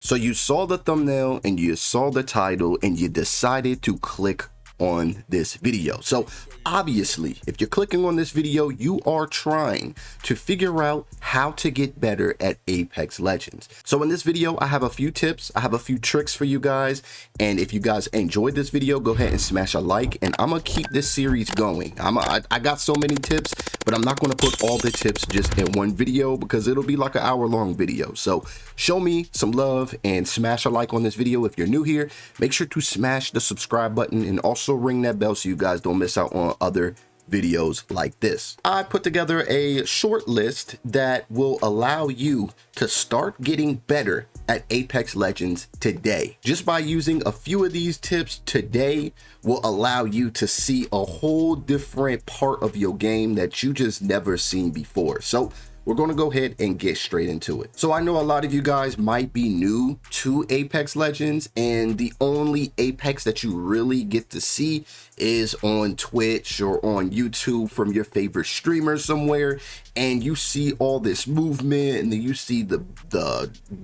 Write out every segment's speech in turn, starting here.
So you saw the thumbnail and you saw the title and you decided to click on this video. So obviously, if you're clicking on this video, you are trying to figure out how to get better at Apex Legends. So in this video, I have a few tips, I have a few tricks for you guys. And if you guys enjoyed this video, go ahead and smash a like, and I'm gonna keep this series going. I got so many tips, but I'm not gonna put all the tips just in one video because it'll be like an hour-long video. So show me some love and smash a like on this video. If you're new here, make sure to smash the subscribe button and also ring that bell so you guys don't miss out on other videos like this. I put together a short list that will allow you to start getting better at Apex Legends today. Just by using a few of these tips today will allow you to see a whole different part of your game that you just never seen before. So we're going to go ahead and get straight into it. So I know a lot of you guys might be new to Apex Legends, and the only Apex that you really get to see is on Twitch or on YouTube from your favorite streamer somewhere, and you see all this movement and then you see the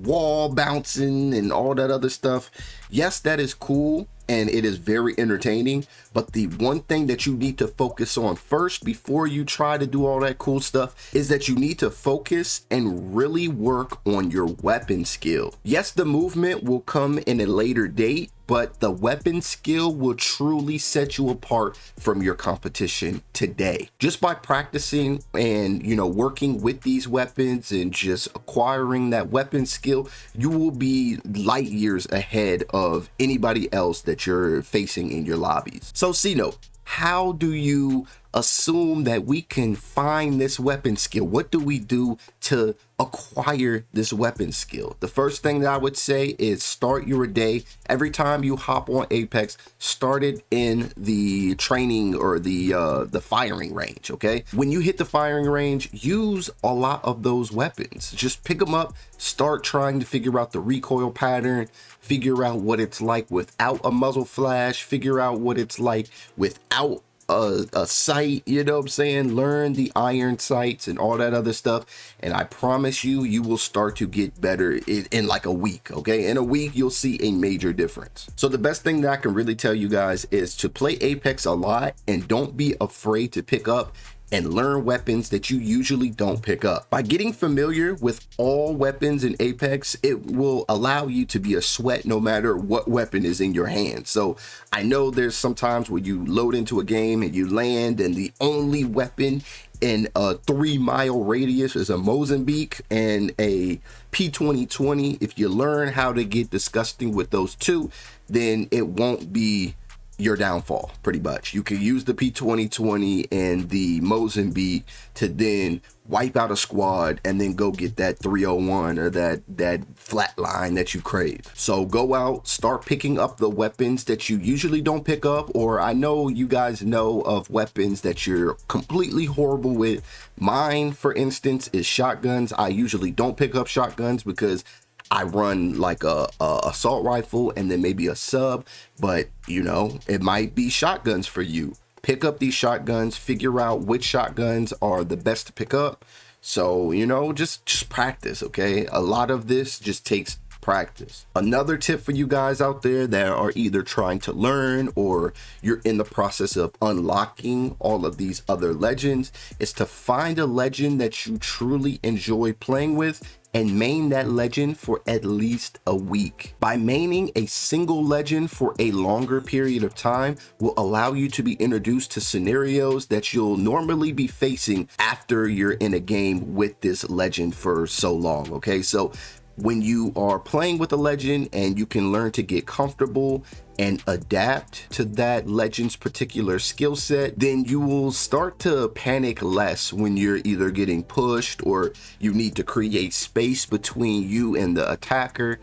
wall bouncing and all that other stuff. Yes, that is cool and it is very entertaining, but the one thing that you need to focus on first before you try to do all that cool stuff is that you need to focus and really work on your weapon skill. Yes, the movement will come in a later date, but the weapon skill will truly set you apart from your competition today. Just by practicing and, working with these weapons and just acquiring that weapon skill, you will be light years ahead of anybody else that you're facing in your lobbies. So C-Note, how do you assume that we can find this weapon skill? What do we do to acquire this weapon skill? The first thing that I would say is start your day. Every time you hop on Apex, start it in the training or the firing range, okay? When you hit the firing range, use a lot of those weapons. Just pick them up, start trying to figure out the recoil pattern, figure out what it's like without a muzzle flash, figure out what it's like without a sight, you know what I'm saying? Learn the iron sights and all that other stuff, and I promise you will start to get better in like a week, okay? In a week you'll see a major difference. So the best thing that I can really tell you guys is to play Apex a lot and don't be afraid to pick up and learn weapons that you usually don't pick up. By getting familiar with all weapons in Apex, it will allow you to be a sweat no matter what weapon is in your hand. So I know there's sometimes where you load into a game and you land and the only weapon in a 3-mile radius is a Mozambique and a P2020. If you learn how to get disgusting with those two, then it won't be your downfall. Pretty much you can use the P2020 and the Mozambique to then wipe out a squad and then go get that 301 or that flat line that you crave. So go out, start picking up the weapons that you usually don't pick up, or I know you guys know of weapons that you're completely horrible with. Mine, for instance, is shotguns. I usually don't pick up shotguns because I run like a assault rifle and then maybe a sub, but it might be shotguns for you. Pick up these shotguns, figure out which shotguns are the best to pick up. So, just practice, okay? A lot of this just takes practice. Another tip for you guys out there that are either trying to learn or you're in the process of unlocking all of these other legends is to find a legend that you truly enjoy playing with and main that legend for at least a week. By maining a single legend for a longer period of time will allow you to be introduced to scenarios that you'll normally be facing after you're in a game with this legend for so long, okay? So when you are playing with a legend and you can learn to get comfortable and adapt to that legend's particular skill set, then you will start to panic less when you're either getting pushed or you need to create space between you and the attacker.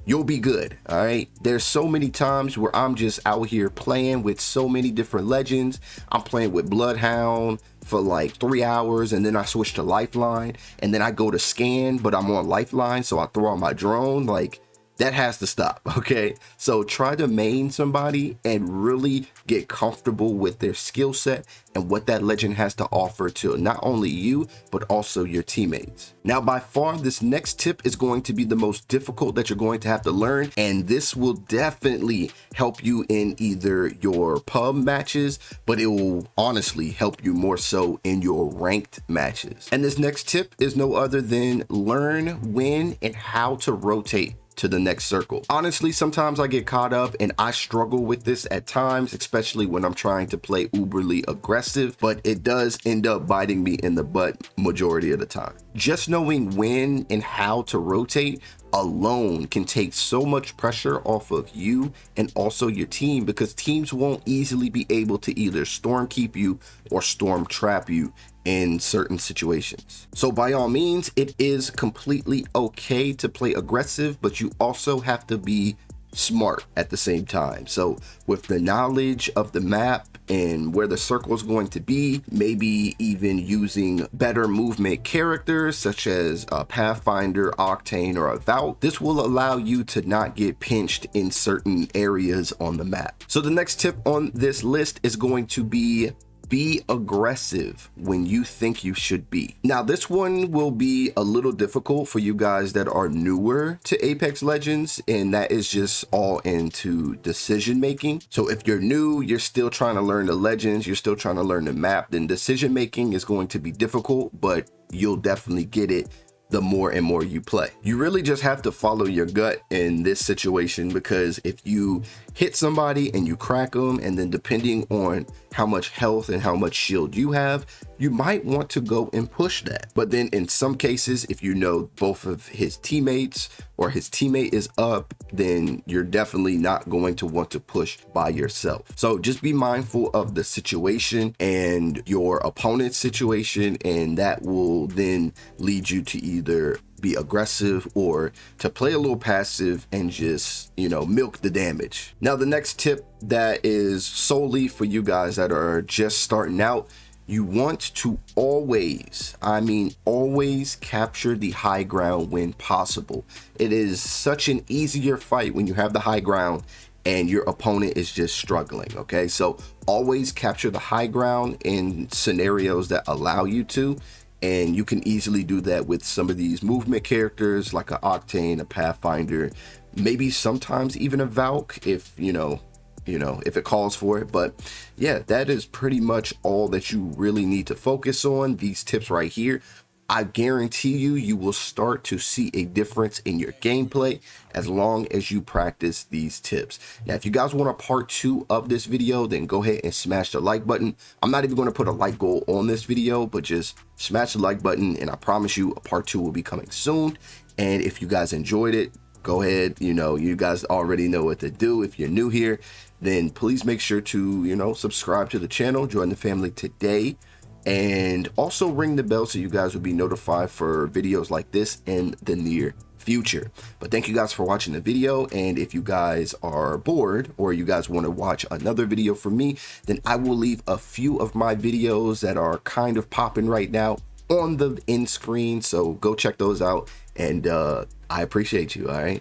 You'll be good, all right? There's so many times where I'm just out here playing with so many different legends. I'm playing with Bloodhound for like 3 hours and then I switch to Lifeline and then I go to scan, but I'm on Lifeline, so I throw out my drone. Like, That has to stop, okay? So try to main somebody and really get comfortable with their skill set and what that legend has to offer to not only you, but also your teammates. Now, by far, this next tip is going to be the most difficult that you're going to have to learn, and this will definitely help you in either your pub matches, but it will honestly help you more so in your ranked matches. And this next tip is no other than learn when and how to rotate to the next circle. Honestly, sometimes I get caught up and I struggle with this at times, especially when I'm trying to play uberly aggressive, but it does end up biting me in the butt majority of the time. Just knowing when and how to rotate alone can take so much pressure off of you and also your team, because teams won't easily be able to either storm keep you or storm trap you in certain situations. So by all means, it is completely okay to play aggressive, but you also have to be smart at the same time. So with the knowledge of the map and where the circle is going to be, maybe even using better movement characters such as a Pathfinder, Octane, or a Valk, this will allow you to not get pinched in certain areas on the map. So the next tip on this list is going to be aggressive when you think you should be. Now, this one will be a little difficult for you guys that are newer to Apex Legends, and that is just all into decision making. So if you're new, you're still trying to learn the legends, you're still trying to learn the map, then decision making is going to be difficult, but you'll definitely get it the more and more you play. You really just have to follow your gut in this situation, because if you hit somebody and you crack them, and then depending on how much health and how much shield you have, you might want to go and push that. But then in some cases, if you know both of his teammates or his teammate is up, then you're definitely not going to want to push by yourself. So just be mindful of the situation and your opponent's situation, and that will then lead you to either be aggressive or to play a little passive and just, you know, milk the damage. Now, the next tip that is solely for you guys that are just starting out, you want to always, I mean always, capture the high ground when possible. It is such an easier fight when you have the high ground and your opponent is just struggling, okay? So always capture the high ground in scenarios that allow you to, and you can easily do that with some of these movement characters like a Octane, a Pathfinder, maybe sometimes even a Valk if if it calls for it. But yeah, that is pretty much all that you really need to focus on. These tips right here, I guarantee you will start to see a difference in your gameplay as long as you practice these tips. Now, if you guys want a part 2 of this video, then go ahead and smash the like button. I'm not even going to put a like goal on this video, but just smash the like button, and I promise you a part 2 will be coming soon. And if you guys enjoyed it, go ahead, you guys already know what to do. If you're new here, then please make sure to, subscribe to the channel, join the family today, and also ring the bell so you guys will be notified for videos like this in the near future. But thank you guys for watching the video, and if you guys are bored or you guys want to watch another video from me, then I will leave a few of my videos that are kind of popping right now on the end screen, so go check those out, and I appreciate you. All right.